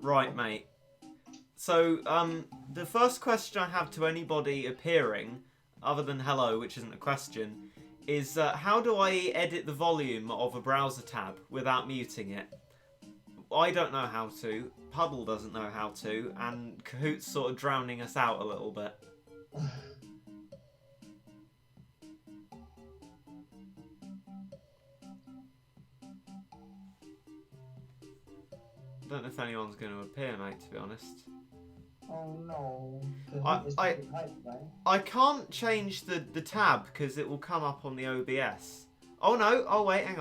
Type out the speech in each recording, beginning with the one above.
Right, mate. So, the first question I have to anybody appearing, other than hello, which isn't a question, is how do I edit the volume of a browser tab without muting it? I don't know how to, Puddle doesn't know how to, and Kahoot's sort of drowning us out a little bit. I don't know if anyone's going to appear, mate, to be honest. Oh no. I can't change the tab because it will come up on the OBS. Oh no, oh wait, hang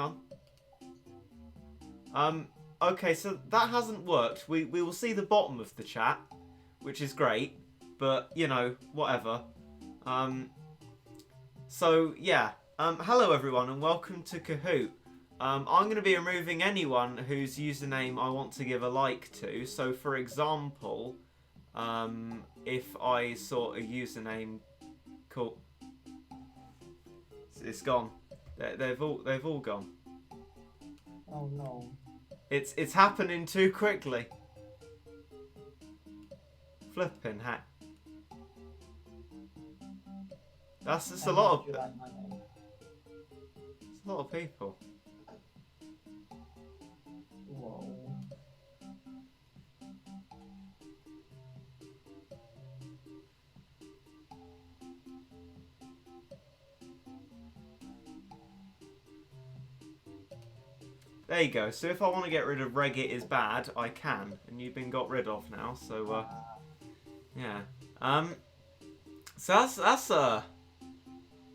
on. Okay, so that hasn't worked. We will see the bottom of the chat, which is great, but, you know, whatever. So, yeah. Hello everyone and welcome to Kahoot. I'm going to be removing anyone whose username I want to give a like to. So, for example, if I saw a username, cool, it's gone. They've all gone. Oh no. It's happening too quickly. Flipping heck. That's just a lot of. It's a lot of people. Whoa. There you go. So if I want to get rid of Reddit is bad, I can, and you've been got rid of now. So yeah. So that's a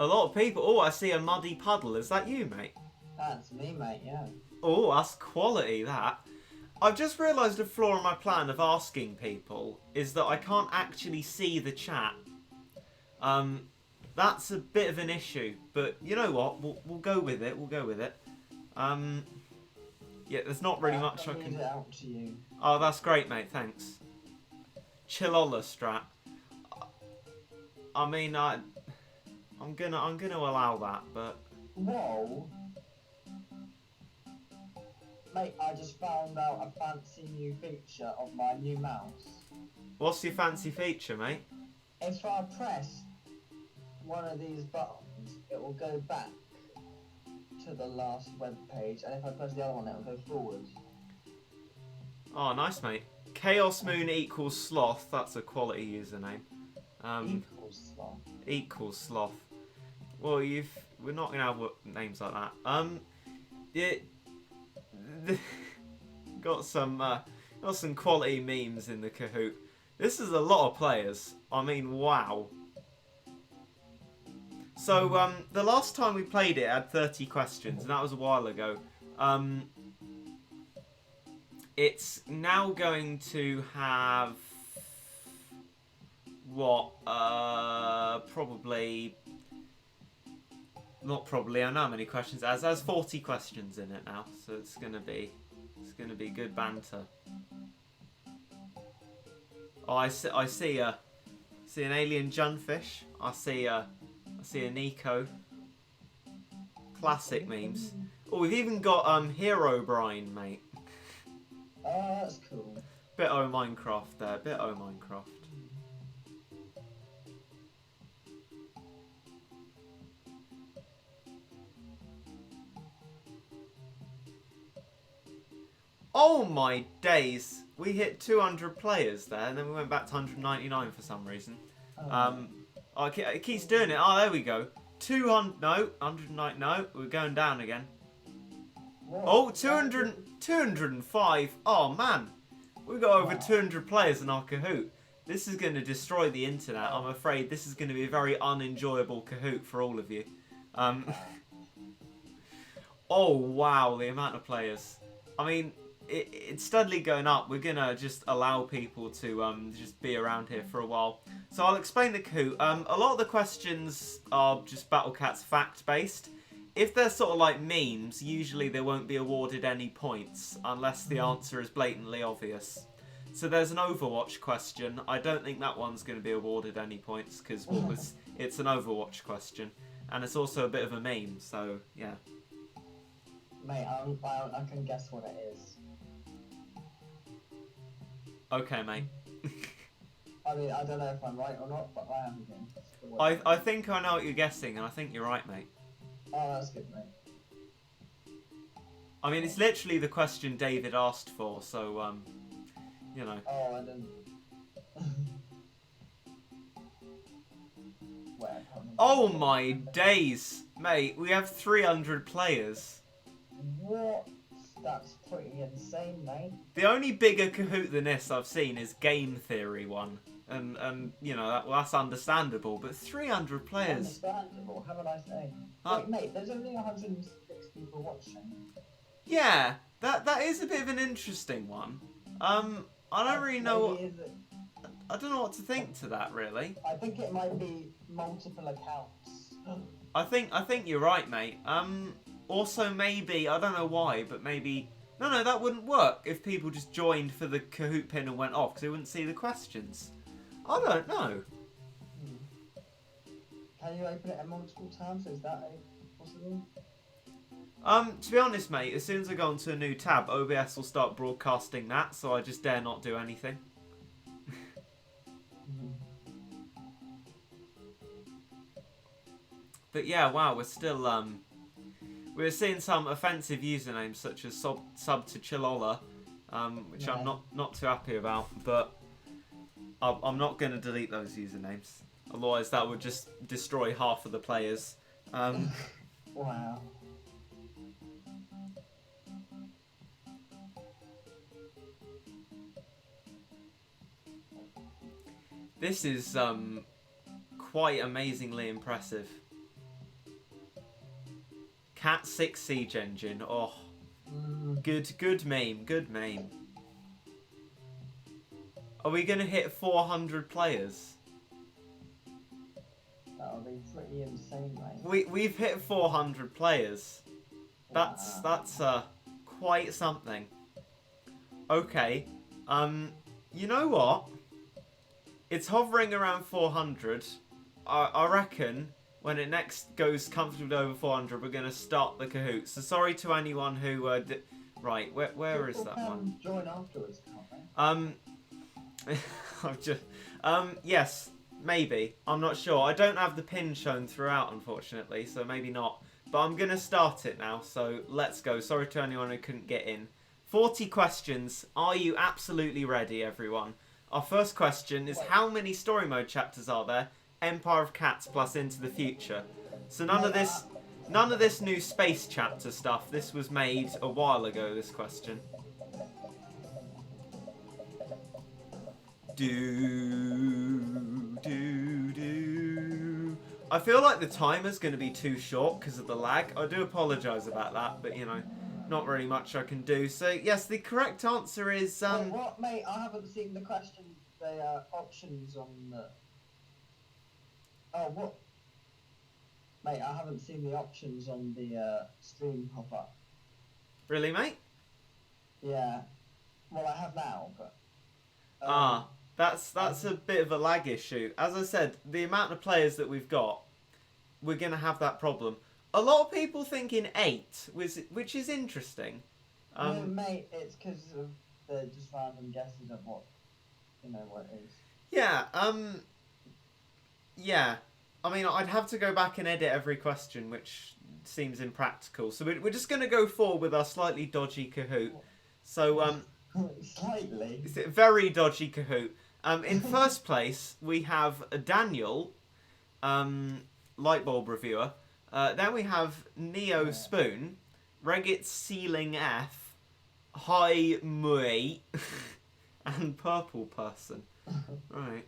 lot of people. Oh, I see a muddy puddle. Is that you, mate? That's me, mate. Yeah. Oh, that's quality. That. I've just realised a flaw in my plan of asking people is that I can't actually see the chat. That's a bit of an issue, but you know what? We'll go with it. We'll go with it. Yeah, there's not really much I can. It out to you. Oh, that's great, mate. Thanks. Chilola strat. I mean, I'm gonna allow that, but. Whoa. Mate, I just found out a fancy new feature of my new mouse. What's your fancy feature, mate? If I press one of these buttons, it will go back to the last web page, and if I press the other one, it will go forward. Oh, nice, mate. Chaos Moon equals sloth. That's a quality username. Equals sloth. Equals sloth. Well, we're not gonna have names like that. Got some quality memes in the Kahoot. This is a lot of players. I mean, wow. So the last time we played it had 30 questions, and that was a while ago. It's now going to have what? Probably. Not probably. I know how many questions it has. It has 40 questions in it now, so it's gonna be good banter. Oh, I see an alien junfish. I see a Nico. Classic memes. Oh, we've even got Hero Brian, mate. Oh, that's cool. Bit o' Minecraft there. Bit o' Minecraft. Oh my days! We hit 200 players there, and then we went back to 199 for some reason. Oh, it keeps doing it. Oh, there we go. 200. No, 109. No, we're going down again. Whoa. Oh, 205. Oh man, we got over 200 players in our Kahoot. This is going to destroy the internet. I'm afraid this is going to be a very unenjoyable Kahoot for all of you. Oh wow, the amount of players. I mean, it's steadily going up. We're going to just allow people to just be around here for a while. So I'll explain the Kahoot. A lot of the questions are just Battle Cats fact-based. If they're sort of like memes, usually they won't be awarded any points unless the answer is blatantly obvious. So there's an Overwatch question. I don't think that one's going to be awarded any points because it's an Overwatch question. And it's also a bit of a meme, so yeah. Mate, I can guess what it is. Okay, mate. I mean, I don't know if I'm right or not, but I am again. I think I know what you're guessing, and I think you're right, mate. Oh, that's good, mate. I mean, it's literally the question David asked for, so, you know. Oh, I didn't. Wait, I can't remember. Oh my days, mate, we have 300 players. What? That's pretty insane, mate. The only bigger Kahoot than this I've seen is Game Theory one. And you know, that's understandable, but 300 players. Understandable, have a nice day. Wait, mate, there's only 106 people watching. Yeah, that is a bit of an interesting one. I don't really know. I don't know what to think to that, really. I think it might be multiple accounts. I think you're right, mate. Also maybe, I don't know why, but maybe no, that wouldn't work if people just joined for the Kahoot pin and went off because they wouldn't see the questions. I don't know. Can you open it at multiple tabs? Is that possible? To be honest, mate, as soon as I go onto a new tab, OBS will start broadcasting that, so I just dare not do anything. But yeah, wow, we're still we're seeing some offensive usernames such as sub to Chilola, which I'm not too happy about, but I'm not going to delete those usernames. Otherwise, that would just destroy half of the players. Wow. This is quite amazingly impressive. Cat 6 Siege Engine. Oh, good meme. Good meme. Are we gonna hit 400 players? That would be pretty insane, mate. We've hit 400 players. That's quite something. Okay. You know what? It's hovering around 400. I reckon when it next goes comfortably over 400, we're going to start the Kahoot. So sorry to anyone who... right, where is that one? Join afterwards, can't they? I've just... yes, maybe. I'm not sure. I don't have the pin shown throughout, unfortunately, so maybe not. But I'm going to start it now, so let's go. Sorry to anyone who couldn't get in. 40 questions. Are you absolutely ready, everyone? Our first question is, how many story mode chapters are there? Empire of Cats plus Into the Future. So none of this new space chapter stuff. This was made a while ago, this question. I feel like the timer's going to be too short because of the lag. I do apologise about that, but you know, not really much I can do. So yes, the correct answer is Wait, what, mate? I haven't seen the question. The options on the. Oh, what? Mate, I haven't seen the options on the stream pop up. Really, mate? Yeah. Well, I have now, but. That's a bit of a lag issue. As I said, the amount of players that we've got, we're going to have that problem. A lot of people think in 8, which is interesting. No, mate, it's because of the just random guesses of what, what it is. Yeah, yeah. I mean, I'd have to go back and edit every question, which seems impractical. So we're just going to go forward with our slightly dodgy Kahoot. So, Slightly? It's a very dodgy Kahoot. In first place, we have Daniel, Lightbulb Reviewer. Then we have Neo Spoon, Regit Ceiling F, Hi Mui, and Purple Person. Right.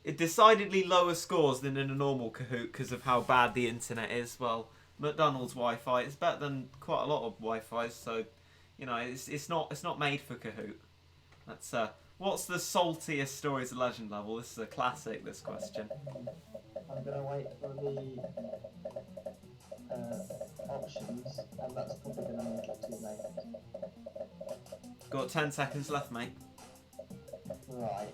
It decidedly lower scores than in a normal Kahoot because of how bad the internet is. Well, McDonald's Wi-Fi is better than quite a lot of Wi-Fi, so you know it's not made for Kahoot. That's what's the saltiest Stories of Legend level? This is a classic. This question. I'm gonna wait for the options, and that's probably gonna make it too late. Got 10 seconds left, mate. Right.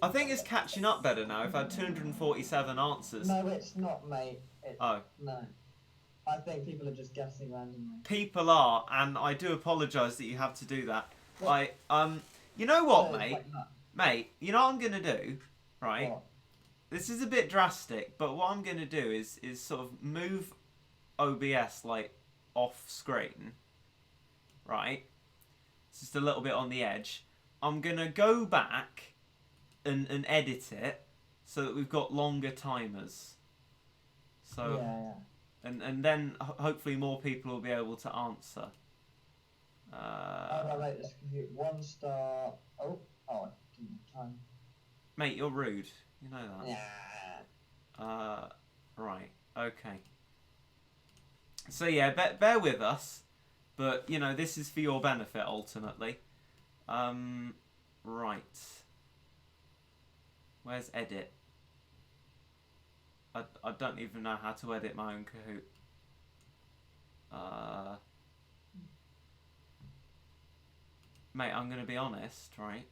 I think it's catching up better now. I've had 247 answers. No, it's not, mate. Oh. No. I think people are just guessing randomly. People are, and I do apologise that you have to do that. What? You know what, So, mate? like that. Mate, you know what I'm gonna do, right? What? This is a bit drastic, but what I'm gonna do is sort of move OBS like off screen, right? It's just a little bit on the edge. I'm gonna go back and edit it so that we've got longer timers. So Yeah. and then hopefully more people will be able to answer. How do I rate this Kahoot? 1 star. Oh, I didn't have time. Mate, you're rude. You know that. Yeah. Right. Okay. So yeah, bear with us, but you know this is for your benefit ultimately. Right. Where's edit? I don't even know how to edit my own Kahoot. Mate, I'm gonna be honest, right?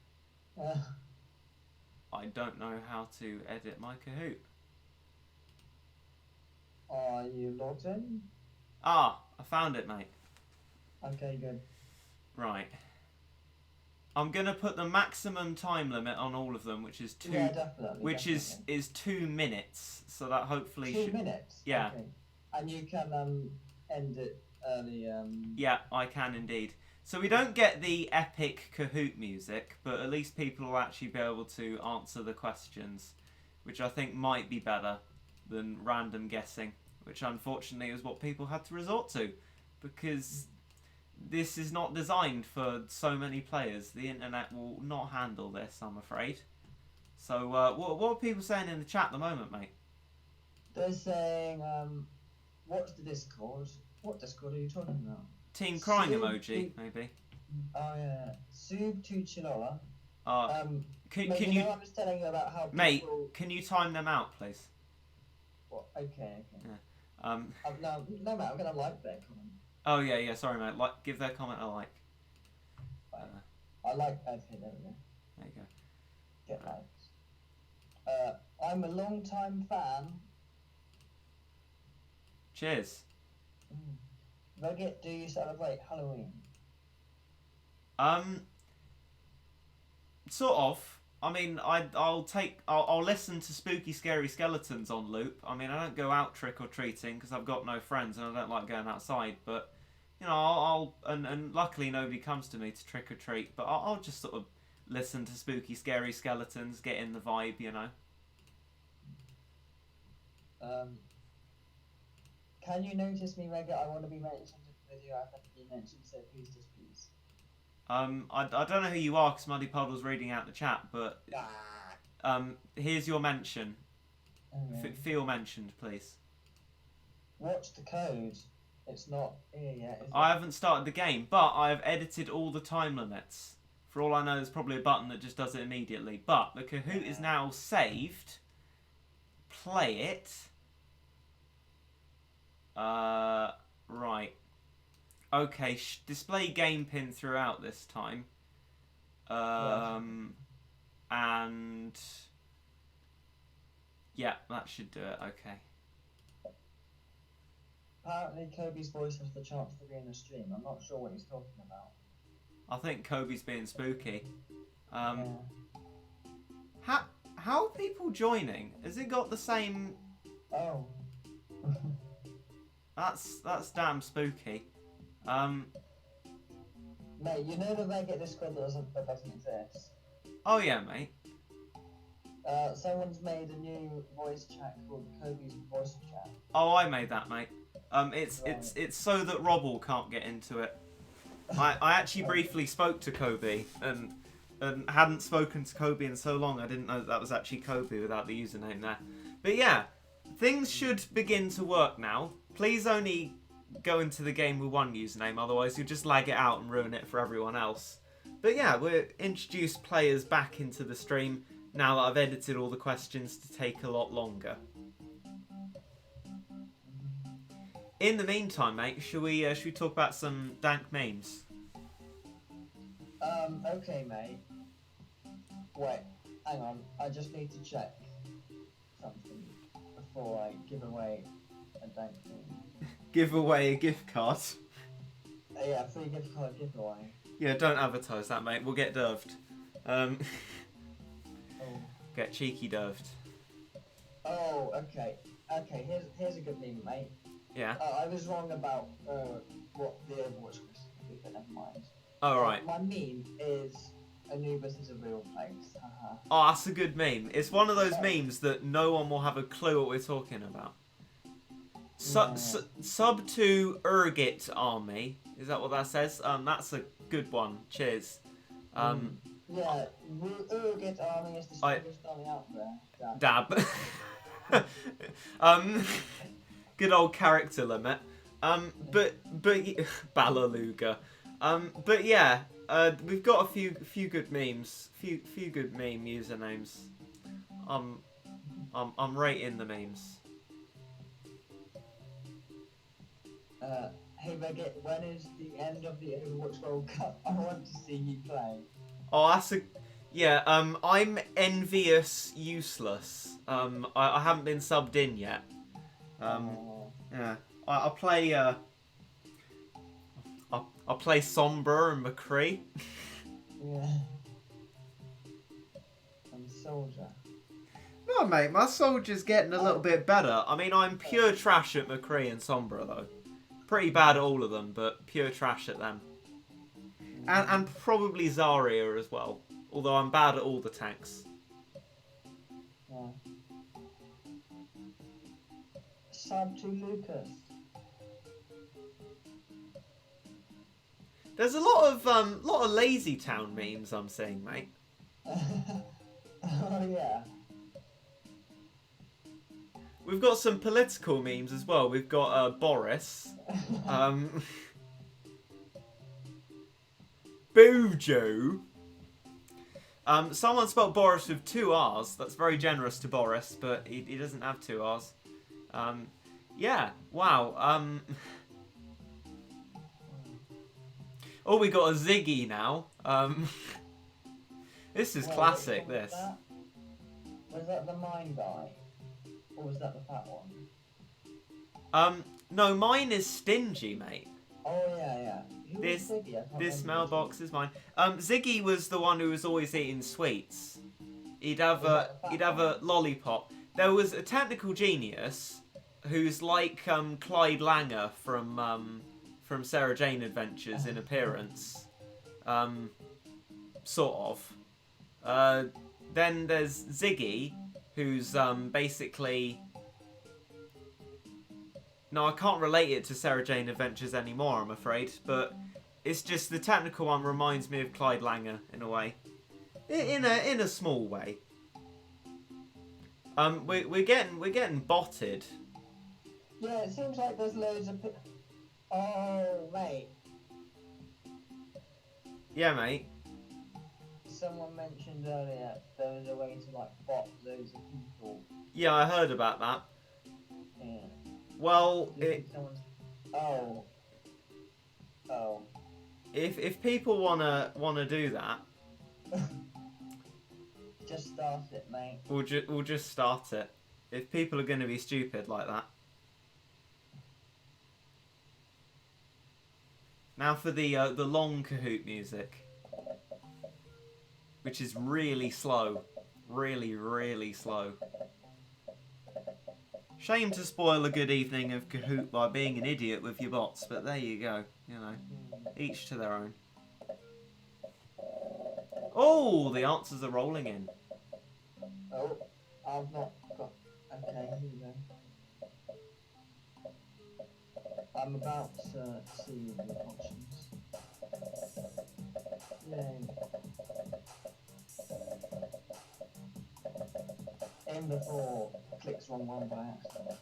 I don't know how to edit my Kahoot. Are you logged in? Ah, I found it, mate. Okay, good. Right. I'm gonna put the maximum time limit on all of them, which is two. Yeah, definitely. Which definitely. is 2 minutes, so that hopefully 2 minutes. Yeah. Okay. And you can end it early. Yeah, I can indeed. So we don't get the epic Kahoot music, but at least people will actually be able to answer the questions, which I think might be better than random guessing, which unfortunately is what people had to resort to, because this is not designed for so many players. The internet will not handle this, I'm afraid. So what are people saying in the chat at the moment, mate? They're saying, what's the Discord? What Discord are you talking about? Team crying Sub emoji, to- maybe. Oh yeah, Sub to Chinola. Can Mate, you, know I was telling you about how mate? people... Can you time them out, please? What? Okay. No, No, mate, I'm gonna like their comment. Oh yeah. Sorry, mate. Give their comment a like. I like. Okay, there we go. There you go. Get likes. I'm a long time fan. Cheers. Nugget, do you celebrate Halloween? Sort of. I mean, I'll listen to spooky, scary skeletons on loop. I mean, I don't go out trick or treating because I've got no friends and I don't like going outside. But you know, and luckily nobody comes to me to trick or treat. But I'll just sort of listen to spooky, scary skeletons, get in the vibe, you know. Can you notice me, Reggie? I want to be mentioned in the video. I have to be mentioned, so please just please. I don't know who you are because Muddy Puddle's reading out the chat, but here's your mention. Okay. Feel mentioned, please. What's the code? It's not here yet, is it? I haven't started the game, but I have edited all the time limits. For all I know, there's probably a button that just does it immediately. But the Kahoot is now saved. Play it. Right. Okay, display game pin throughout this time. And yeah, that should do it. Okay. Apparently, Coby's voice has the chance to be in the stream. I'm not sure what he's talking about. I think Coby's being spooky. Yeah. How are people joining? Has it got the same? Oh. That's damn spooky. Mate, you know the Reddit Discord that doesn't exist? Oh yeah, mate. Someone's made a new voice chat called Coby's voice chat. Oh, I made that, mate. It's so that Robble can't get into it. I actually briefly spoke to Coby and hadn't spoken to Coby in so long I didn't know that was actually Coby without the username there. But yeah, things should begin to work now. Please only go into the game with one username, otherwise you'll just lag it out and ruin it for everyone else. But yeah, we'll introduce players back into the stream now that I've edited all the questions to take a lot longer. In the meantime, mate, should we talk about some dank memes? Okay, mate. Wait, hang on. I just need to check something before I give away a dank meme. give away a gift card. Yeah, free gift card giveaway. Yeah, don't advertise that, mate. We'll get doved. Oh. Get cheeky doved. Oh, okay. Okay, here's a good meme, mate. Yeah. I was wrong about what the Overwatch was, but never mind. Oh, right. My meme is Anubis is a real place. Haha. Oh, that's a good meme. It's one of those memes that no one will have a clue what we're talking about. Sub to Urgit Army. Is that what that says? That's a good one. Cheers. Yeah, Urgit Army is the strongest army out there. Dab. Good old character limit. But Balaluga. But yeah, we've got a few good memes, few good meme usernames. I'm rating the memes. Hey Regit, when is the end of the Overwatch World Cup? I want to see you play. Oh, that's a... Yeah, I'm envious useless. I haven't been subbed in yet. Yeah. I'll play, I'll play Sombra and McCree. Yeah. And Soldier. No, mate, my Soldier's getting a little bit better. I mean, I'm pure trash at McCree and Sombra, though. Pretty bad at all of them, but pure trash at them. And probably Zarya as well. Although I'm bad at all the tanks. Yeah. Sub to Lucas. There's a lot of lazy town memes I'm seeing, mate. Oh yeah. We've got some political memes as well. We've got Boris. Bojo. Someone spelled Boris with 2 R's. That's very generous to Boris, but he doesn't have 2 R's. Yeah, wow. Oh, we got a Ziggy now. This is classic, this. Was that the mine guy? Or was that the fat one? No, mine is Stingy, mate. Oh, yeah. Who was Ziggy? I can't This remember. mailbox is mine. Ziggy was the one who was always eating sweets. He'd have a lollipop. There was a technical genius who's like Clyde Langer from Sarah Jane Adventures in appearance. Sort of. Then there's Ziggy, who's basically... No, I can't relate it to Sarah Jane Adventures anymore, I'm afraid, but it's just the technical one reminds me of Clyde Langer in a way. In a small way. We're getting botted. Yeah, it seems like there's loads of... Oh, mate. Yeah, mate. Someone mentioned earlier there was a way to, like, bot loads of people. Yeah, I heard about that. Yeah. Well, Oh. If people wanna do that, just start it, mate. we'll just start it. If people are gonna be stupid like that. Now for the long Kahoot music, which is really slow, really slow. Shame to spoil a good evening of Kahoot by being an idiot with your bots, but there you go. You know, each to their own. Oh, the answers are rolling in. Oh, I've not got... Okay, here we go. I'm about to see the options. Yay. Aim before clicks wrong one by accident.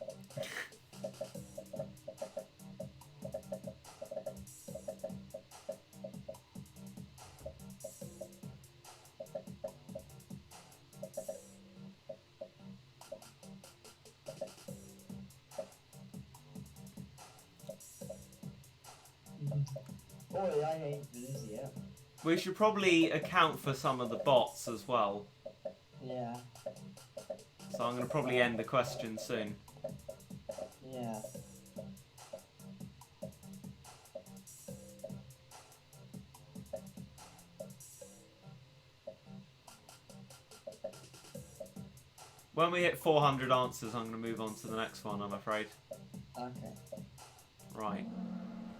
Boy, I hate this, yeah. We should probably account for some of the bots as well. Yeah. So I'm going to probably end the question soon. Yeah. When we hit 400 answers, I'm going to move on to the next one, I'm afraid. Okay. Right.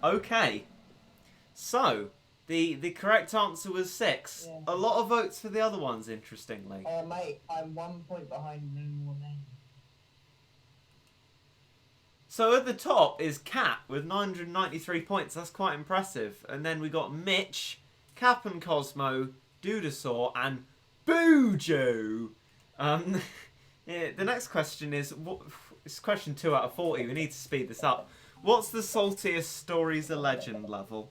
Okay. So, the correct answer was 6. Yeah. A lot of votes for the other ones, interestingly. Oh, mate, I'm 1 point behind No More Name. So at the top is Cat with 993 points. That's quite impressive. And then we got Mitch, Cap and Cosmo, Dudasaur, and Boojo. Yeah, the next question is, it's question 2 out of 40. We need to speed this up. What's the saltiest Stories of Legend level?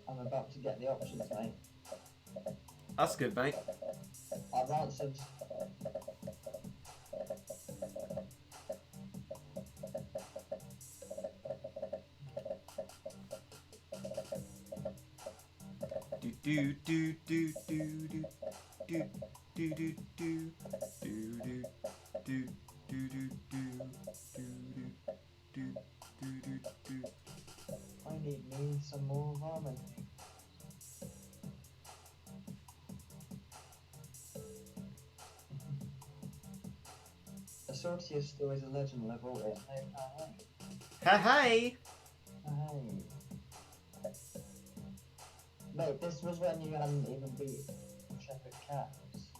I'm about to get the options, mate. That's good, mate. I've answered. Do do do do do do do do do do do do do do do do. I need some more ramen. The saltiest Stories of Legend level is no Hey! Hey. Mate, this was when you hadn't even beat Shepherd Cats.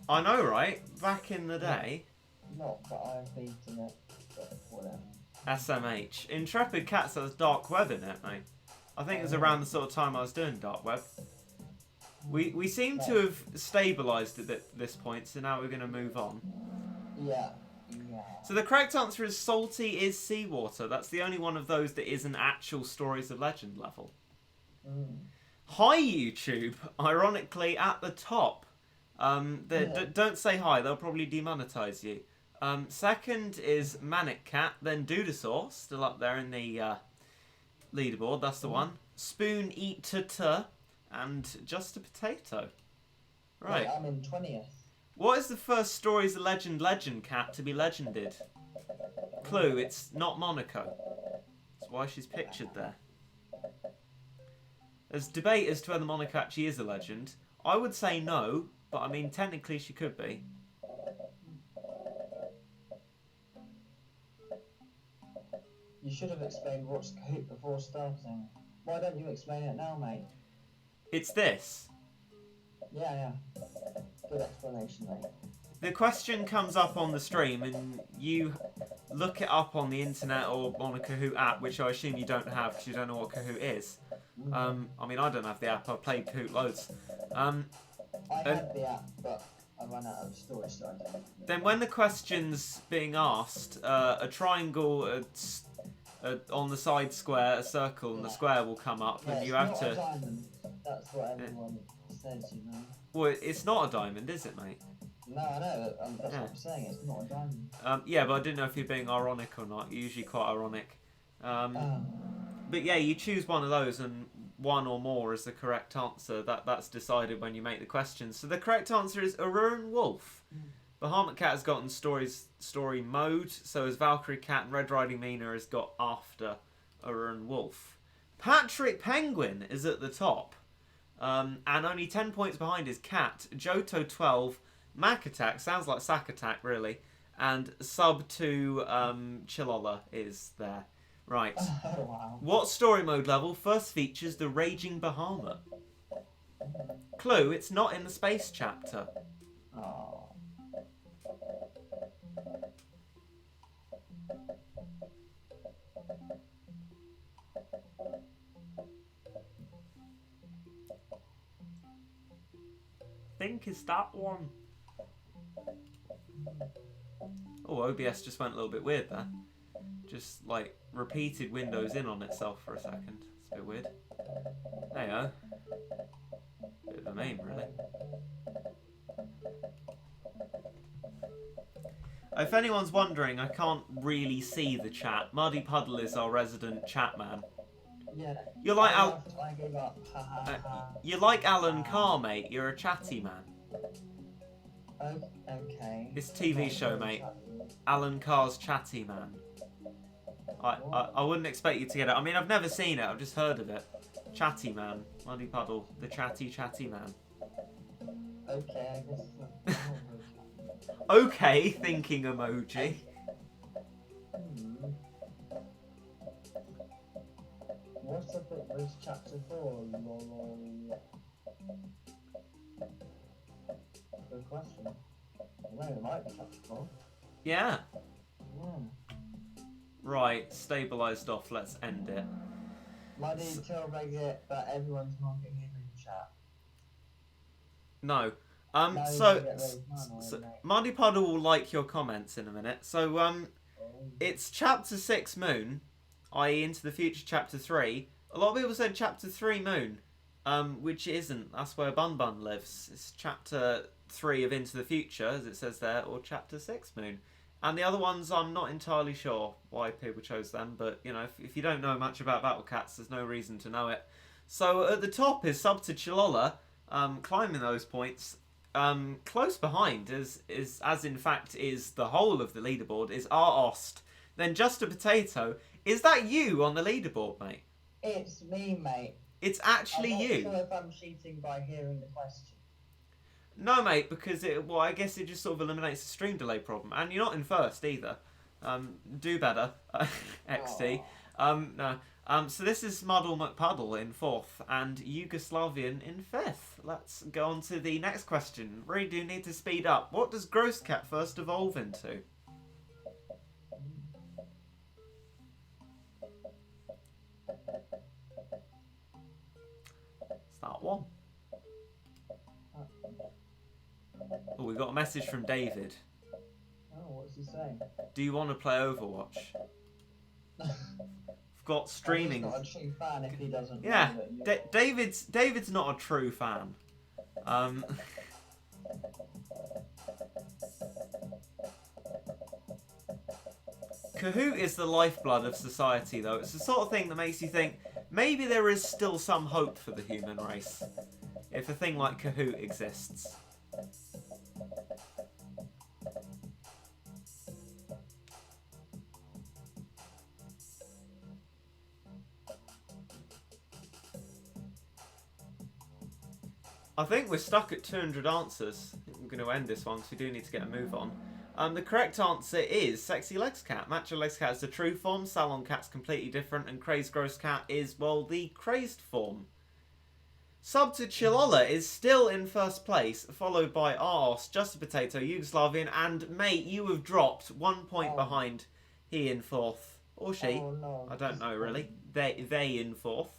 I know, right? Back in the day. Not that I've beaten it, but whatever. SMH. Intrepid Cats has Dark Web in it, mate. I think it was around the sort of time I was doing Dark Web. We seem to have stabilised it at this point, so now we're going to move on. Yeah. So the correct answer is salty is seawater. That's the only one of those that is an actual Stories of Legend level. Hi YouTube, ironically at the top. Don't say hi, they'll probably demonetize you. Second is Manic Cat, then Dudasaur, still up there in the leaderboard, that's the one. Spoon Eater, and Just a Potato. Right. Wait, I'm in 20th. What is the first Stories of Legend cat to be legended? Clue, it's not Monaco. That's why she's pictured there. There's debate as to whether Monaco actually is a legend. I would say no, but I mean, technically she could be. You should have explained what's Kahoot before starting. Why don't you explain it now, mate? It's this. Yeah. Good explanation, mate. The question comes up on the stream and you look it up on the internet or on a Kahoot app, which I assume you don't have because you don't know what Kahoot is. I mean, I don't have the app. I've played Kahoot loads. I had the app, but I ran out of storage, so I don't. Then when the question's being asked, a triangle on the side square, a circle, and the square will come up, and you have to... It's not a diamond. That's what everyone says, you know. Well, it's not a diamond, is it, mate? No, I know. That's what I'm saying. It's not a diamond. Yeah, but I didn't know if you're being ironic or not. You're usually quite ironic. But yeah, you choose one of those, and one or more is the correct answer. That's decided when you make the question. So the correct answer is Aurora Wolf. Bahamut Cat has gotten story mode, so has Valkyrie Cat, and Red Riding Mina has got after Aurora Wolf. Patrick Penguin is at the top, and only 10 points behind is Cat. Johto 12, Mac Attack, sounds like Sack Attack really, and sub to Chillola is there. Right. Oh, wow. What story mode level first features the Raging Bahamut? Clue, it's not in the space chapter. Oh. I think it's that one. Oh, OBS just went a little bit weird there. Just like repeated Windows in on itself for a second. It's a bit weird. There you go. Bit of a meme, really. If anyone's wondering, I can't really see the chat. Muddy Puddle is our resident chat man. Yeah. You're like I gave up. Ha ha ha. you're like Alan Carr, mate. You're a chatty man. Okay. This TV show, Very mate. chatty. Alan Carr's Chatty Man. I wouldn't expect you to get it. I mean, I've never seen it. I've just heard of it. Chatty Man. Muddy Puddle. The chatty man. Okay, I guess that's Okay, thinking emoji. What's up with chapter 4? Good question. No, it might be chapter 4. Yeah. Yeah. Right, stabilised off. Let's end it. Muddy, tell Reddit that everyone's knocking him in chat. No. No, So mate. Muddy Puddle will like your comments in a minute. So, it's chapter 6 Moon, i.e. Into the Future chapter 3. A lot of people said chapter 3 Moon, which it isn't. That's where Bun Bun lives. It's chapter 3 of Into the Future, as it says there, or chapter 6 Moon. And the other ones, I'm not entirely sure why people chose them, but, you know, if you don't know much about Battle Cats, there's no reason to know it. So, at the top is Sub to Chilola, climbing those points. Close behind, as in fact is the whole of the leaderboard, is Artost. Then Just a Potato. Is that you on the leaderboard, mate? It's me, mate. It's actually I'm not you. sure if I'm cheating by hearing the question. No, mate, because I guess it just sort of eliminates the stream delay problem. And you're not in first either. Do better, XD. No. So this is Muddle McPuddle in 4th and Yugoslavian in 5th. Let's go on to the next question. Really do need to speed up. What does Gross Cat first evolve into? Start one. Oh, we got a message from David. Oh, what's he saying? Do you want to play Overwatch? We've got streaming. He's not a true fan if he doesn't. Yeah, know that David's not a true fan. Kahoot is the lifeblood of society, though. It's the sort of thing that makes you think maybe there is still some hope for the human race if a thing like Kahoot exists. I think we're stuck at 200 answers. I think I'm going to end this one because we do need to get a move on. The correct answer is Sexy Legs Cat. Macho Legs Cat is the true form, Salon Cat's completely different, and Crazed Gross Cat is, well, the crazed form. Sub to Chilola is still in first place, followed by Arse, Just a Potato, Yugoslavian, and mate, you have dropped 1 point behind he in 4th. Or she. Oh, no. I don't know, really. They in 4th.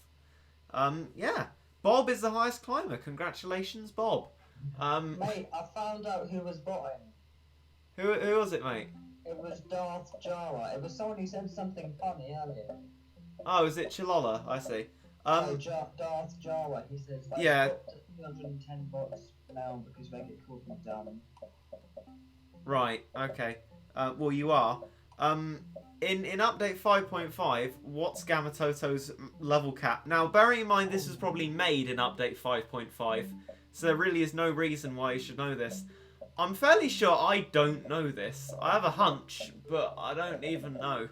Yeah. Bob is the highest climber. Congratulations, Bob. Mate, I found out who was botting. Who was it, mate? It was Darth Jara. It was someone who said something funny earlier. Oh, is it Chilola? I see. Darth Jara. He says like, yeah. 210 bots now because Reddit called me dumb. Right. Okay. Well, you are. In update 5.5, what's Gamatoto's level cap? Now, bearing in mind this was probably made in update 5.5, so there really is no reason why you should know this. I'm fairly sure I don't know this. I have a hunch, but I don't even know.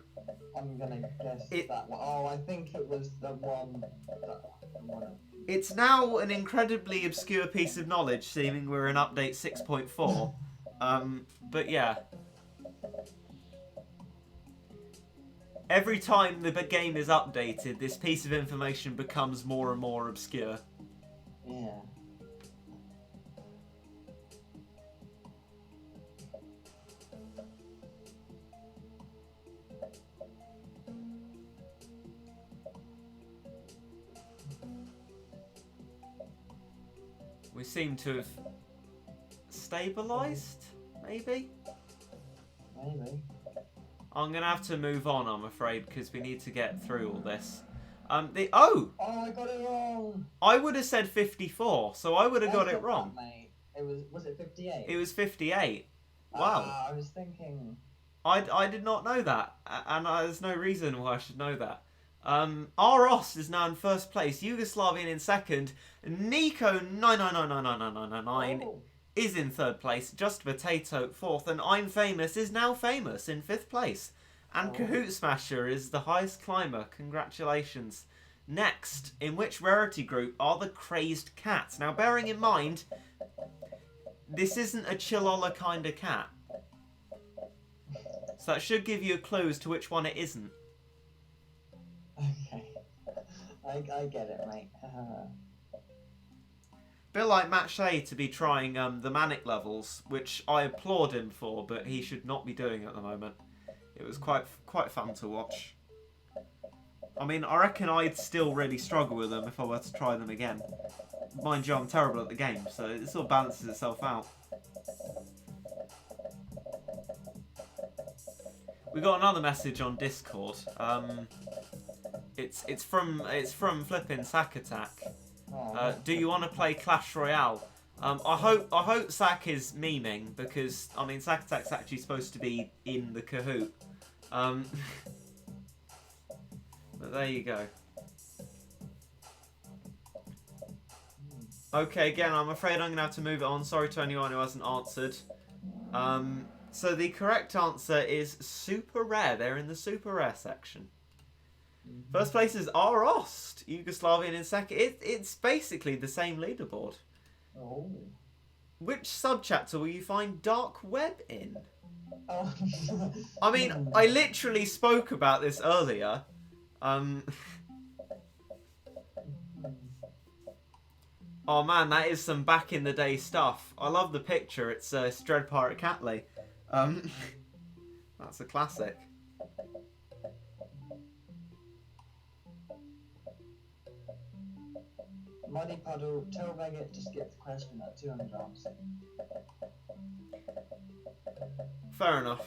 I'm gonna guess that one. Oh, I think it was the one. It's now an incredibly obscure piece of knowledge, seeming we're in update 6.4. But yeah. Every time the game is updated, this piece of information becomes more and more obscure. Yeah. We seem to have stabilised, maybe? Maybe. I'm going to have to move on, I'm afraid, because we need to get through all this. Oh, I got it wrong! I would have said 54, so I would have got it wrong. That, mate. Was it 58? It was 58. Wow. I was thinking... I did not know that, and there's no reason why I should know that. Aros is now in first place, Yugoslavian in second, Nico 99999999 Oh. is in third place, Just a Potato fourth, and I'm Famous is now famous in fifth place. And Kahoot Smasher is the highest climber. Congratulations. Next, in which rarity group are the crazed cats? Now, bearing in mind, this isn't a Chillola kind of cat. So that should give you a clue as to which one it isn't. Okay. I get it, mate. Bit like Matt Shea to be trying the manic levels, which I applaud him for, but he should not be doing at the moment. It was quite fun to watch. I mean, I reckon I'd still really struggle with them if I were to try them again. Mind you, I'm terrible at the game, so it sort of balances itself out. We got another message on Discord. It's from flipping Sack Attack. Do you want to play Clash Royale? I hope Sack is memeing, because I mean Sack Attack's actually supposed to be in the Kahoot. But there you go. Okay, again, I'm afraid I'm going to have to move it on. Sorry to anyone who hasn't answered. So the correct answer is super rare. They're in the super rare section. First place is Arost, Yugoslavian in second. It's basically the same leaderboard. Oh. Which subchapter will you find Dark Web in? Oh. I mean, I literally spoke about this earlier. Oh man, that is some back in the day stuff. I love the picture. It's Dread Pirate Catley. That's a classic. Muddy Puddle, tell Veget to skip the question at 200 answers. Fair enough.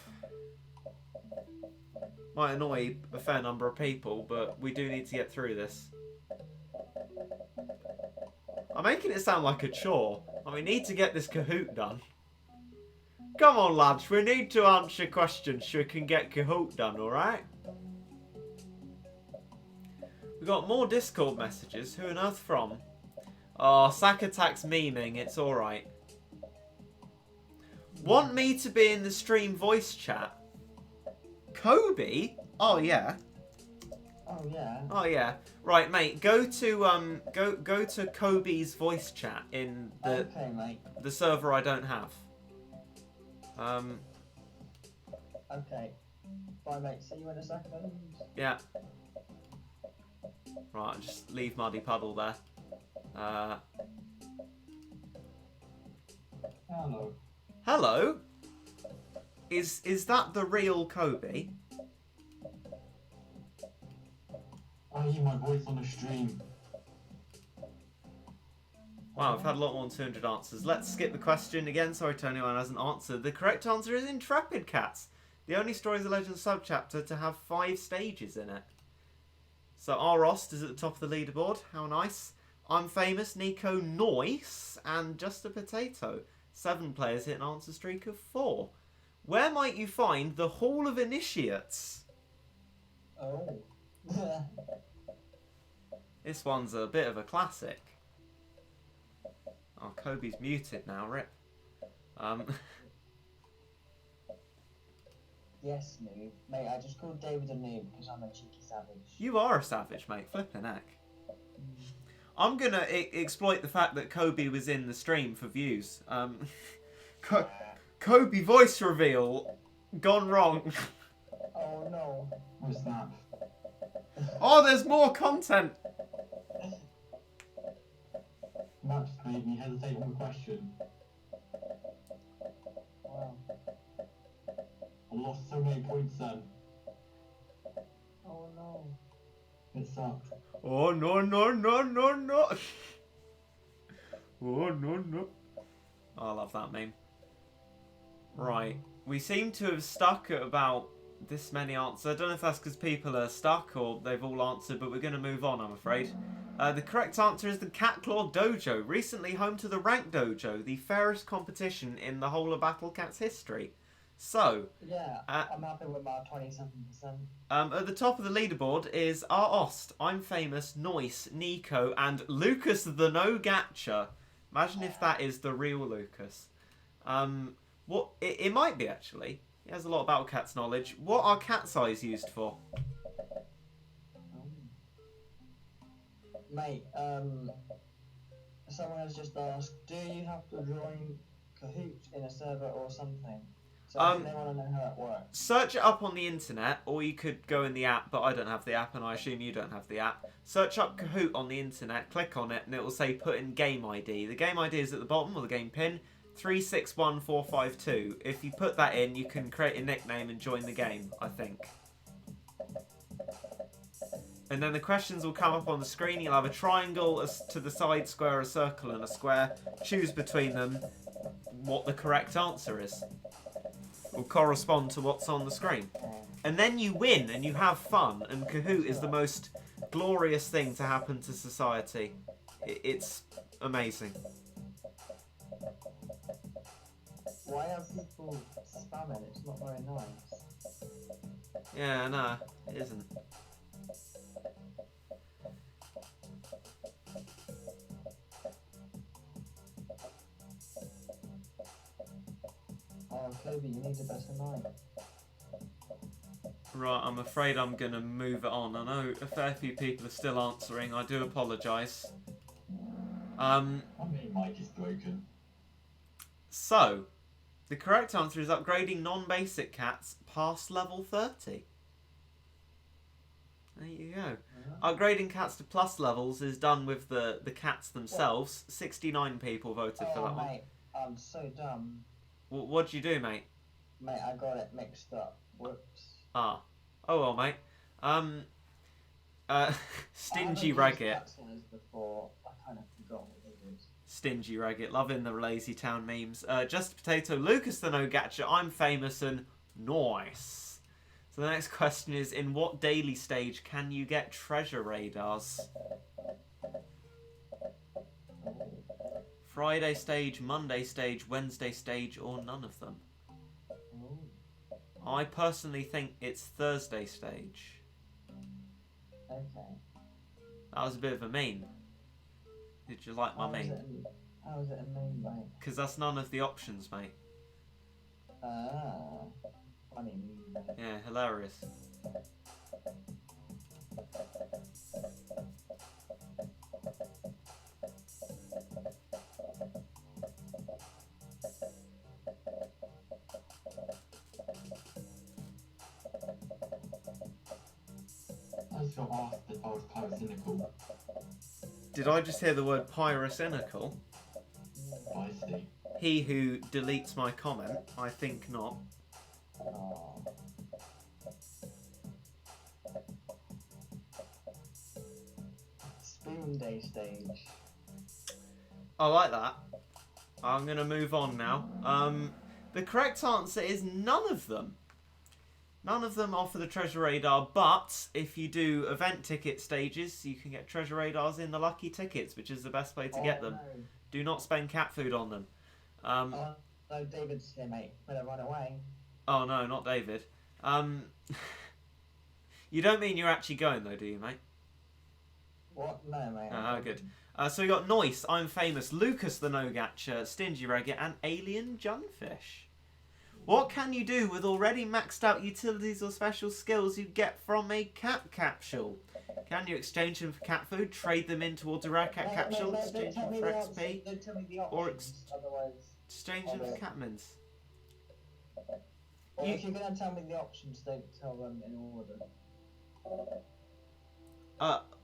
Might annoy a fair number of people, but we do need to get through this. I'm making it sound like a chore, and we need to get this Kahoot done. Come on, lads, we need to answer questions so we can get Kahoot done, alright? We've got more Discord messages. Who on earth from? Oh, Sack Attack's memeing, it's alright. Want me to be in the stream voice chat? Coby? Oh yeah. Oh yeah. Oh yeah. Right, mate. Go to Coby's voice chat in the Okay, mate. the server I don't have. Okay. Bye, mate. See you in a second. Yeah. Right, I'll just leave Muddy Puddle there. Hello. Hello. Is that the real Coby? I hear my voice on the stream. Wow, I've had a lot more than 200 answers. Let's skip the question again. Sorry to anyone who hasn't answered. The correct answer is Intrepid Cats. The only Stories of Legends subchapter to have 5 stages in it. So Arost is at the top of the leaderboard. How nice. I'm Famous, Nico Noise, and Just a Potato. 7 players hit an answer streak of 4. Where might you find the Hall of Initiates? Oh. This one's a bit of a classic. Oh, Coby's muted now, rip. Yes, noob. Mate, I just called David a noob because I'm a cheeky savage. You are a savage, mate. Flippin' heck. I'm gonna exploit the fact that Coby was in the stream for views. Coby voice reveal gone wrong. Oh no. What's that? Oh, there's more content. That just made me hesitate on the question. Wow. I lost so many points then. Oh no. It sucked. Oh no no no no no. Oh no no. Oh, I love that meme. Right, we seem to have stuck at about this many answers. I don't know if that's because people are stuck or they've all answered, but we're going to move on, I'm afraid. The correct answer is the Catclaw Dojo, recently home to the Rank Dojo, the fairest competition in the whole of Battle Cat's history. So, Yeah, I'm happy with my 27%. at the top of the leaderboard is Ost, I'm Famous, Noise, Nico, and Lucas the No Gatcher. Imagine if that is the real Lucas. It might be actually. He has a lot of Battle Cats knowledge. What are cat's eyes used for? Mate, someone has just asked, do you have to join Kahoot in a server or something? So I think they want to know how that works. Search it up on the internet, or you could go in the app, but I don't have the app, and I assume you don't have the app. Search up Kahoot on the internet, click on it, and it will say put in game ID. The game ID is at the bottom, or the game pin, 361452. If you put that in, you can create a nickname and join the game, I think. And then the questions will come up on the screen. You'll have a triangle to the side, square, a circle, and a square. Choose between them what the correct answer is. Will correspond to what's on the screen. And then you win and you have fun, and Kahoot is the most glorious thing to happen to society. It's amazing. Why are people spamming? It's not very nice. Yeah, no, it isn't. Oh, Coby, you need a better night. Right, I'm afraid I'm going to move it on. I know a fair few people are still answering. I do apologise. My mic is broken. So, the correct answer is upgrading non-basic cats past level 30. There you go. Upgrading cats to plus levels is done with the cats themselves. 69 people voted for that one. Mate, I'm so dumb. What'd you do, mate? Mate, I got it mixed up. Whoops. Ah. Oh well, mate. Stingy Raggett. Before. I kind of forgot what it is. Stingy Raggett, loving the Lazy Town memes. Just a Potato, Lucas the No Gatcher, I'm Famous, and Nice. So the next question is, in what daily stage can you get treasure radars? Friday stage, Monday stage, Wednesday stage, or none of them? I personally think it's Thursday stage. Okay. That was a bit of a meme. Did you like my meme? How is it a meme, mate? Because that's none of the options, mate. Ah. Funny meme. Yeah, hilarious. I just got asked if I was pyrocynical. Did I just hear the word pyrocynical? I see. He who deletes my comment, I think not. Oh. Spoon Day stage. I like that. I'm going to move on now. The correct answer is none of them. None of them offer the treasure radar, but if you do event ticket stages, you can get treasure radars in the lucky tickets, which is the best way to get them. No. Do not spend cat food on them. No, David's here, mate. Better run away. Oh no, not David. You don't mean you're actually going though, do you, mate? What? No, mate. Oh, good. So we got Noise, I'm Famous, Lucas the No Gatcher, Stingy Raggett, and Alien Junfish. What can you do with already maxed out utilities or special skills you get from a cat capsule? Can you exchange them for cat food, trade them in towards a rare cat capsule, exchange them for XP, Don't tell me the or options, otherwise... exchange them for cat mints? Well, if you're going to tell me the options, don't tell them in order.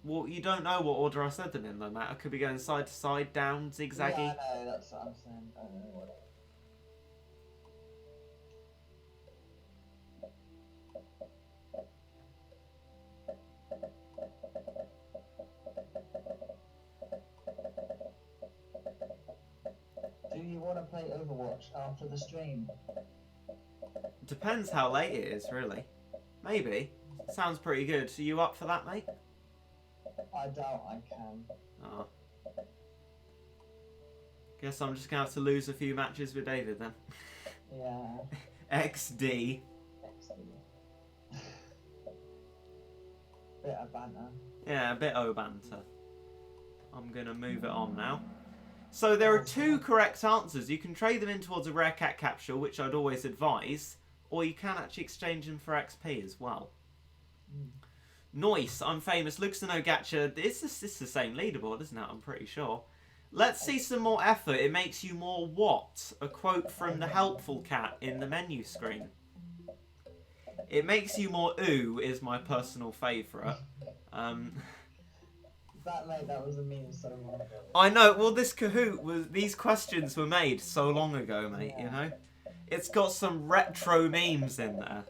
Well, you don't know what order I said them in though, Matt. I could be going side to side, down, zigzaggy. Yeah, I know, that's what I'm saying. I don't know what. Do you want to play Overwatch after the stream? Depends how late it is, really. Maybe. Sounds pretty good. Are you up for that, mate? I doubt I can. Oh. Guess I'm just going to have to lose a few matches with David then. Yeah. XD. Bit of banter. Yeah, a bit o banter. I'm going to move it on now. So there are 2 correct answers. You can trade them in towards a rare cat capsule, which I'd always advise, or you can actually exchange them for XP as well. Nice, I'm famous. Lucas and Gacha. This is the same leaderboard, isn't it? I'm pretty sure. Let's see some more effort. It makes you more what? A quote from the helpful cat in the menu screen. It makes you more ooh is my personal favourite. That was a meme so long ago. I know. Well, this Kahoot these questions were made so long ago, mate. Yeah. You know, it's got some retro memes in there.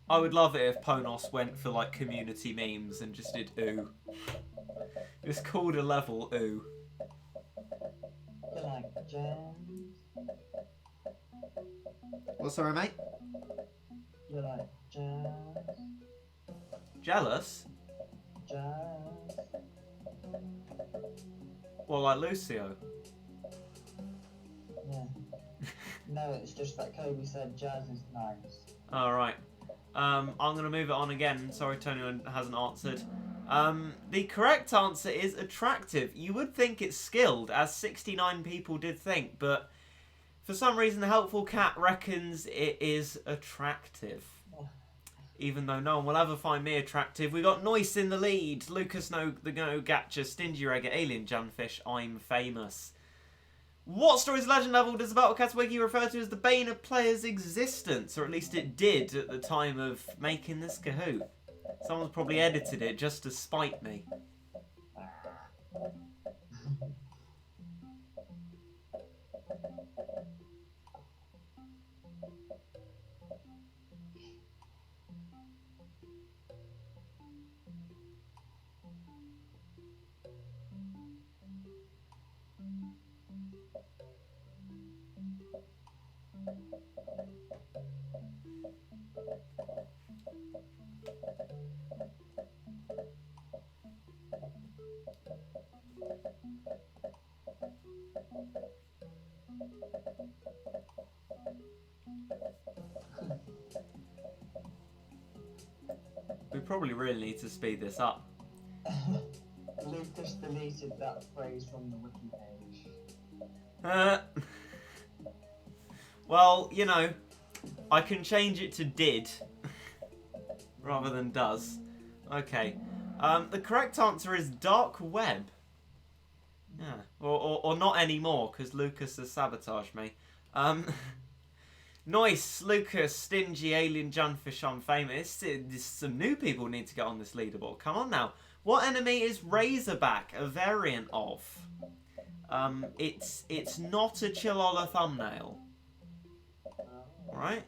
I would love it if Ponos went for like community memes and just did ooh. Just called a level ooh. You like jams? What's sorry, mate? You like jams? Jealous? Jazz? Well, like Lucio. Yeah. No, it's just that Coby said jazz is nice. Alright. I'm going to move it on again. Sorry, Tony hasn't answered. The correct answer is attractive. You would think it's skilled, as 69 people did think, but for some reason the helpful cat reckons it is attractive. Even though no one will ever find me attractive. We got Noise in the lead. Lucas No Gacha, Stingy Regga, Alien Junfish, I'm famous. What story's legend level does the Battle Cat Wiki refer to as the bane of players' existence? Or at least it did at the time of making this Kahoot. Someone's probably edited it just to spite me. We probably really need to speed this up. Lucas deleted that phrase from the wiki page. Well, you know, I can change it to did rather than does. Okay. The correct answer is dark web. Yeah. Or not anymore, because Lucas has sabotaged me. Nice, Lucas, Stingy, Alien Junfish, I'm famous. Some new people need to get on this leaderboard. Come on now. What enemy is Razorback a variant of? It's not a Chillola thumbnail. Right?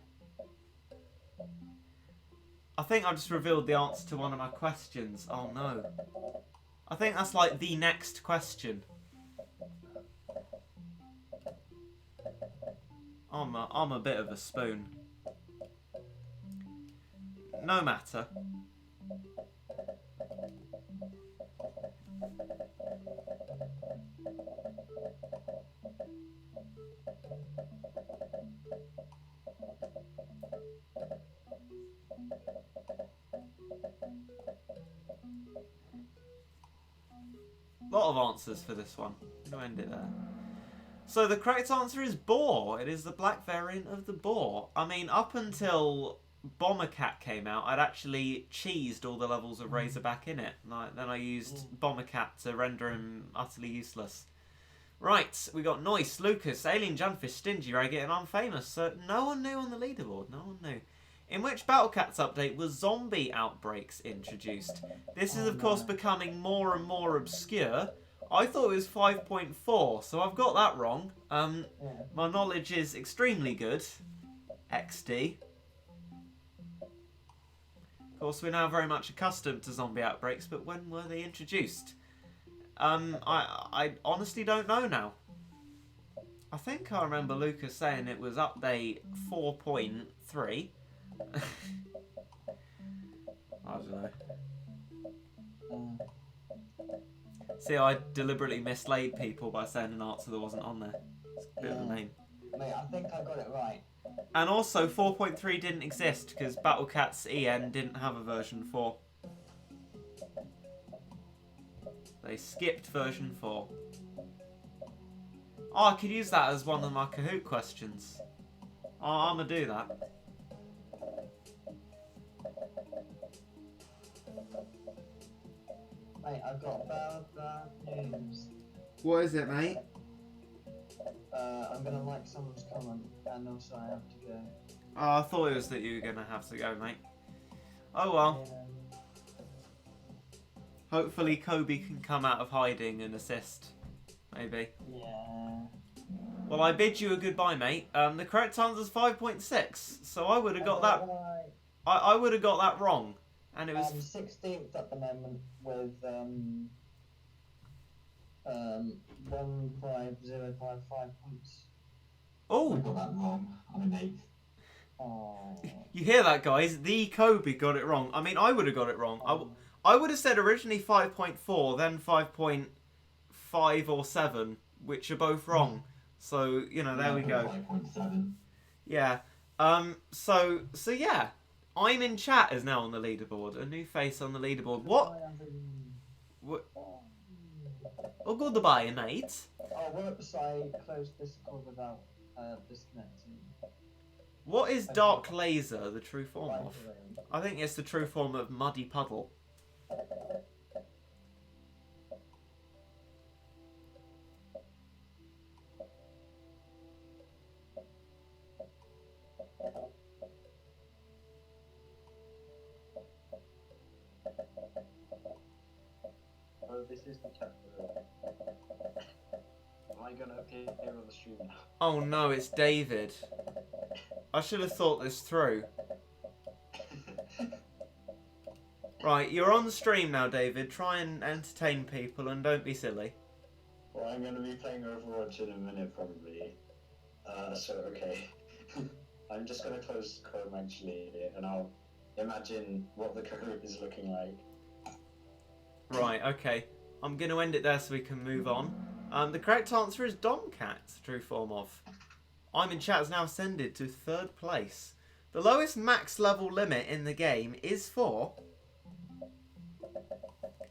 I think I just revealed the answer to one of my questions. Oh no. I think that's like the next question. I'm a bit of a spoon. No matter. Lot of answers for this one. I'm going to end it there. So the correct answer is boar. It is the black variant of the boar. I mean, up until Bomber Cat came out, I'd actually cheesed all the levels of Razorback in it. Then I used Bomber Cat to render him utterly useless. Right, we got Noise, Lucas, Alien Junfish, Stingy Regga, and I'm famous. So no one knew on the leaderboard. No one knew. In which Battle Cats update was zombie outbreaks introduced? This is, of course, becoming more and more obscure. I thought it was 5.4, so I've got that wrong. My knowledge is extremely good. XD. Of course, we're now very much accustomed to zombie outbreaks, but when were they introduced? I honestly don't know now. I think I remember Lucas saying it was update 4.3. I don't know. See, I deliberately mislaid people by saying an answer that wasn't on there. It's a bit of a name. Mate, I think I got it right. And also, 4.3 didn't exist because Battle Cats EN didn't have a version 4. They skipped version 4. Oh, I could use that as one of my Kahoot questions. Oh, I'm going to do that. Mate, I've got bad news. What is it, mate? I'm gonna like someone's comment, and also I have to go. Oh, I thought it was that you were going to have to go, mate. Oh well. Yeah. Hopefully Coby can come out of hiding and assist. Maybe. Yeah. Well, I bid you a goodbye, mate. The correct answer is 5.6, so I would have got that. Right. I would have got that wrong, and it was. I'm 16th at the moment with 15055 points. I Oh, got that wrong. I'm an 8th. Oh. you hear that, guys? The Coby got it wrong. I mean, I would have got it wrong. I would have said originally 5.4, then 5.5 or 7, which are both wrong. So you know, there we go. 5.7. Yeah. So yeah, I'm in chat is now on the leaderboard. A new face on the leaderboard. What? Oh, goodbye, mate. Oh, whoops, I closed Discord without disconnecting. What is dark laser the true form Right of? away. I think it's the true form of muddy puddle. Oh, this is the chapter. Am I gonna appear here on the stream now? Oh no, it's David. I should have thought this through. Right, you're on the stream now, David. Try and entertain people and don't be silly. Well, I'm gonna be playing Overwatch in a minute probably. So okay. I'm just gonna close Chrome actually, and I'll imagine what the Kahoot is looking like. Right, okay. I'm going to end it there so we can move on. The correct answer is Domcat, true form of. I'm in chat has now ascended to 3rd place. The lowest max level limit in the game is 4.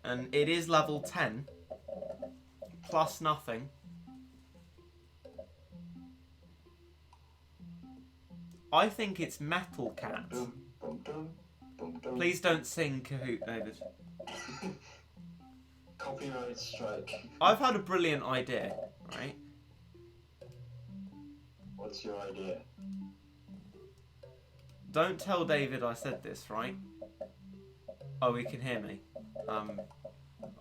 And it is level 10. Plus nothing. I think it's Metal Cat. Boom, boom, boom, boom, boom. Please don't sing Kahoot, David. Copyright strike. I've had a brilliant idea, right? What's your idea? Don't tell David I said this, right? Oh, he can hear me.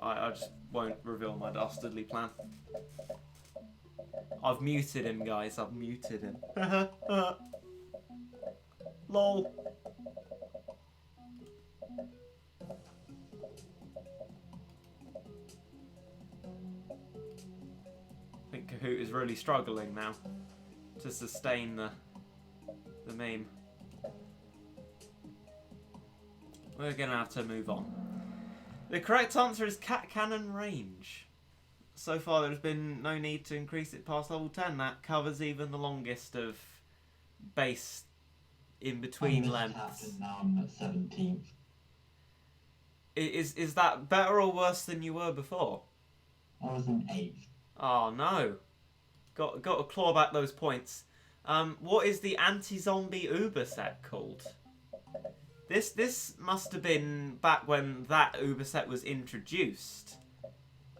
I just won't reveal my dastardly plan. I've muted him, guys. I've muted him. Lol. I think Kahoot is really struggling now to sustain the meme. We're gonna have to move on. The correct answer is cat cannon range. So far there's been no need to increase it past level 10. That covers even the longest of base in between lengths. Captain, now I'm at 17th. Is that better or worse than you were before? I was an 8th. Oh no. Got to claw back those points. What is the anti-zombie Uber set called? This must have been back when that Uber set was introduced.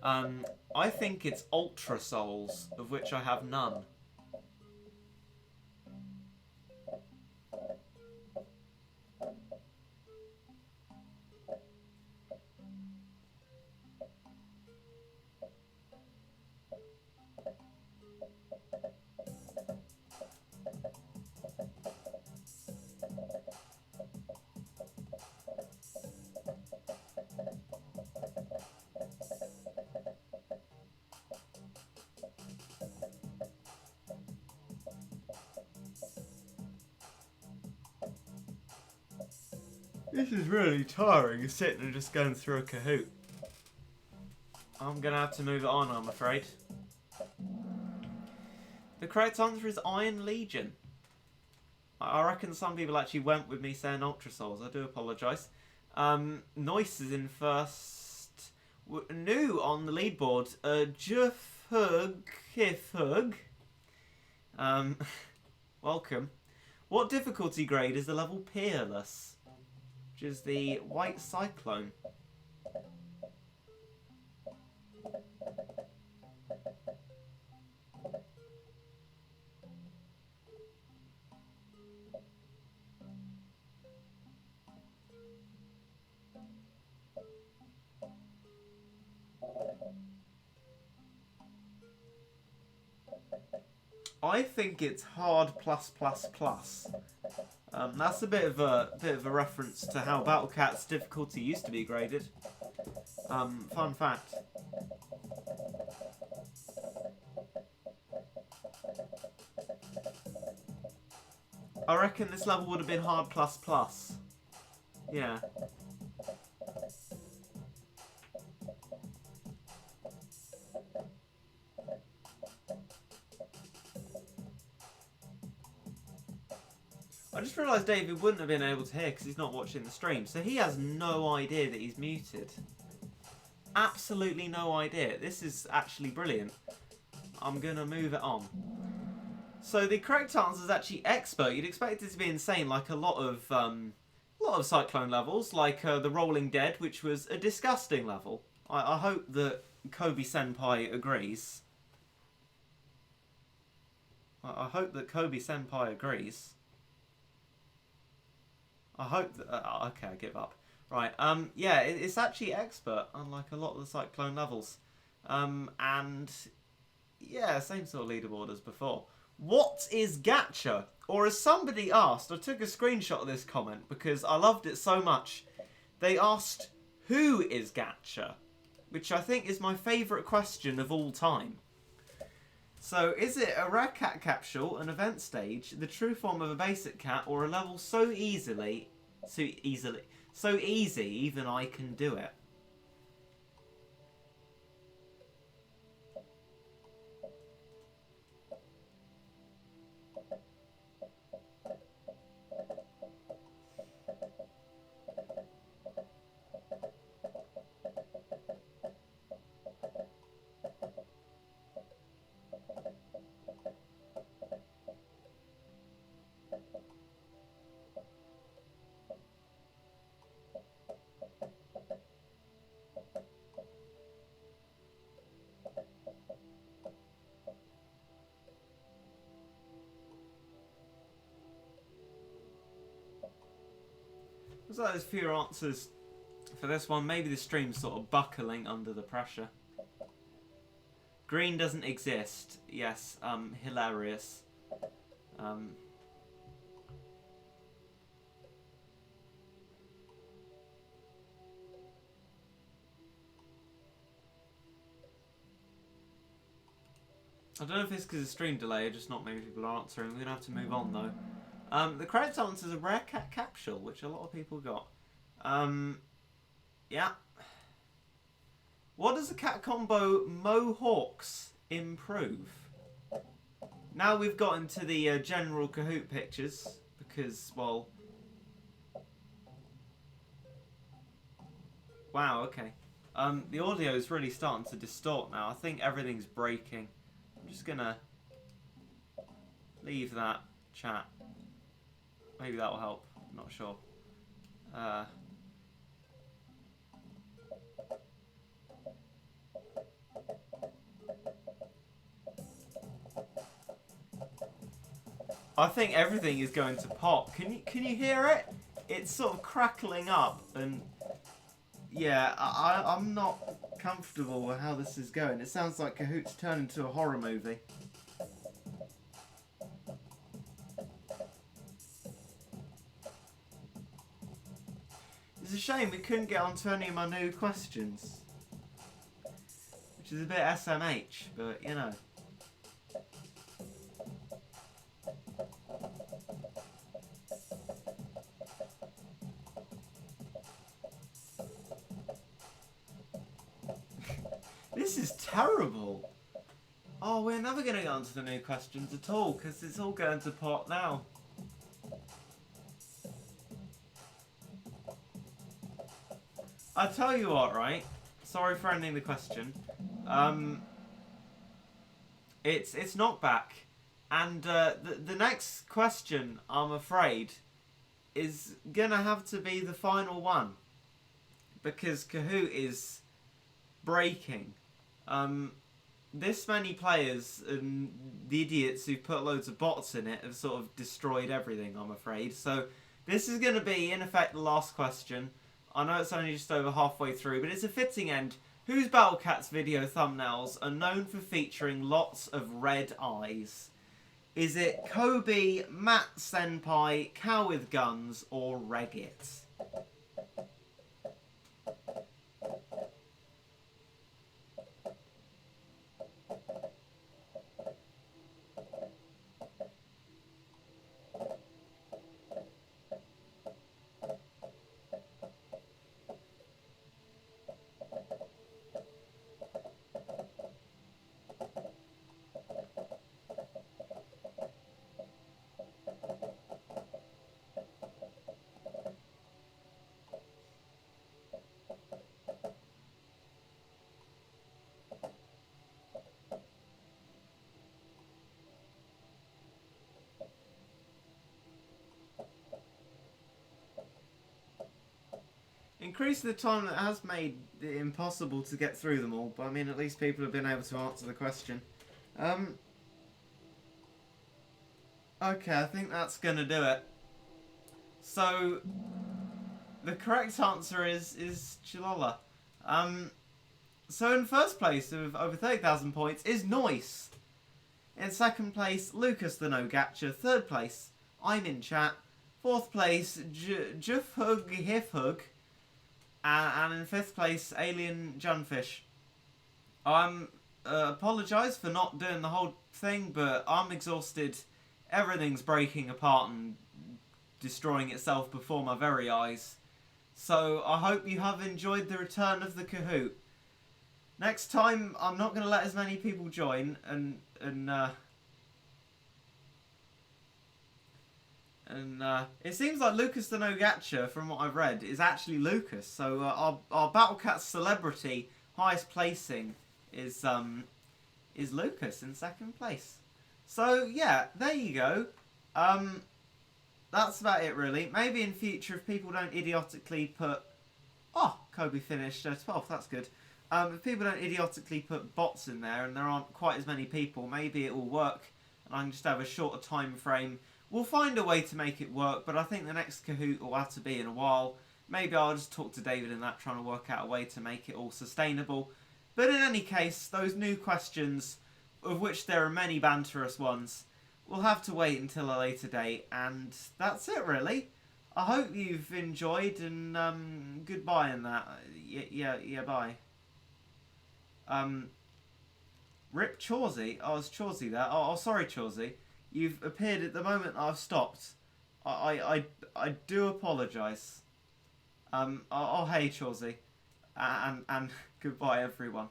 I think it's Ultra Souls, of which I have none. This is really tiring, sitting and just going through a Kahoot. I'm going to have to move it on, I'm afraid. The correct answer is Iron Legion. I reckon some people actually went with me saying Ultra Souls. I do apologise. Noise is in first. New on the leaderboard. Jufhug. Welcome. What difficulty grade is the level Peerless? Which is the White Cyclone. I think it's hard plus plus plus. That's a bit of a reference to how Battle Cat's difficulty used to be graded. Fun fact. I reckon this level would have been hard plus plus. Yeah. I just realised David wouldn't have been able to hear because he's not watching the stream, so he has no idea that he's muted. Absolutely no idea. This is actually brilliant. I'm going to move it on. So the correct answer is actually Expert. You'd expect it to be insane, like a lot of Cyclone levels, like the Rolling Dead, which was a disgusting level. I hope that Coby Senpai agrees. I hope that Coby Senpai agrees. I hope that... okay, I give up. Right, yeah, it's actually Expert, unlike a lot of the Cyclone levels. And, yeah, same sort of leaderboard as before. What is Gacha? Or as somebody asked, I took a screenshot of this comment because I loved it so much. They asked, who is Gacha? Which I think is my favourite question of all time. So, is it a rare cat capsule, an event stage, the true form of a basic cat, or a level so easy, even I can do it? Looks like there's fewer answers for this one. Maybe the stream's sort of buckling under the pressure. Green doesn't exist. Yes, hilarious. I don't know if it's because of stream delay or just not many people are answering. We're going to have to move on though. The correct answer is a rare cat capsule, which a lot of people got. Yeah. What does the cat combo Mohawks improve? Now we've got into the general Kahoot pictures, because, well... Wow, okay. The audio is really starting to distort now. I think everything's breaking. I'm just gonna leave that chat. Maybe that will help. I'm not sure. I think everything is going to pop. Can you hear it? It's sort of crackling up, and yeah, I'm not comfortable with how this is going. It sounds like Kahoot's turned into a horror movie. It's a shame we couldn't get onto any of my new questions, which is a bit SMH, but you know. This is terrible. Oh, we're never going to get onto the new questions at all, because it's all going to pot now. I tell you what, right? Sorry for ending the question. It's knockback, and the next question, I'm afraid, is gonna have to be the final one, because Kahoot is breaking. This many players and the idiots who put loads of bots in it have sort of destroyed everything, I'm afraid. So this is going to be, in effect, the last question. I know it's only just over halfway through, but it's a fitting end. Whose Battle Cats video thumbnails are known for featuring lots of red eyes? Is it Coby, Matt Senpai, Cow with Guns, or Regit? Increasing the time that has made it impossible to get through them all, but I mean, at least people have been able to answer the question. Okay, I think that's going to do it. So, the correct answer is Chilala. So in first place with over 30,000 points is Noise. In second place, Lucas the No Gatcher. Third place, I'm in chat. Fourth place, Jufhug Hifhug. And in fifth place, Alien Junfish. Apologise for not doing the whole thing, but I'm exhausted. Everything's breaking apart and destroying itself before my very eyes. So I hope you have enjoyed the return of the Kahoot. Next time, I'm not going to let as many people join, and it seems like Lucas the No Gatcher, from what I've read, is actually Lucas. So our Battle Cat celebrity highest placing is Lucas in second place. So yeah, there you go. That's about it really. Maybe in future, if people don't idiotically put... Oh, Coby finished 12th, that's good. If people don't idiotically put bots in there and there aren't quite as many people, maybe it will work and I can just have a shorter time frame. We'll find a way to make it work, but I think the next Kahoot will have to be in a while. Maybe I'll just talk to David and that, trying to work out a way to make it all sustainable. But in any case, those new questions, of which there are many banterous ones, we'll have to wait until a later date. And that's it, really. I hope you've enjoyed, and goodbye and that. Yeah, bye. Rip Chawsey? Oh, it's Chawsey there. Oh, sorry, Chawsey. You've appeared at the moment I've stopped. I do apologise. Oh, hey, Chawsey. And goodbye, everyone.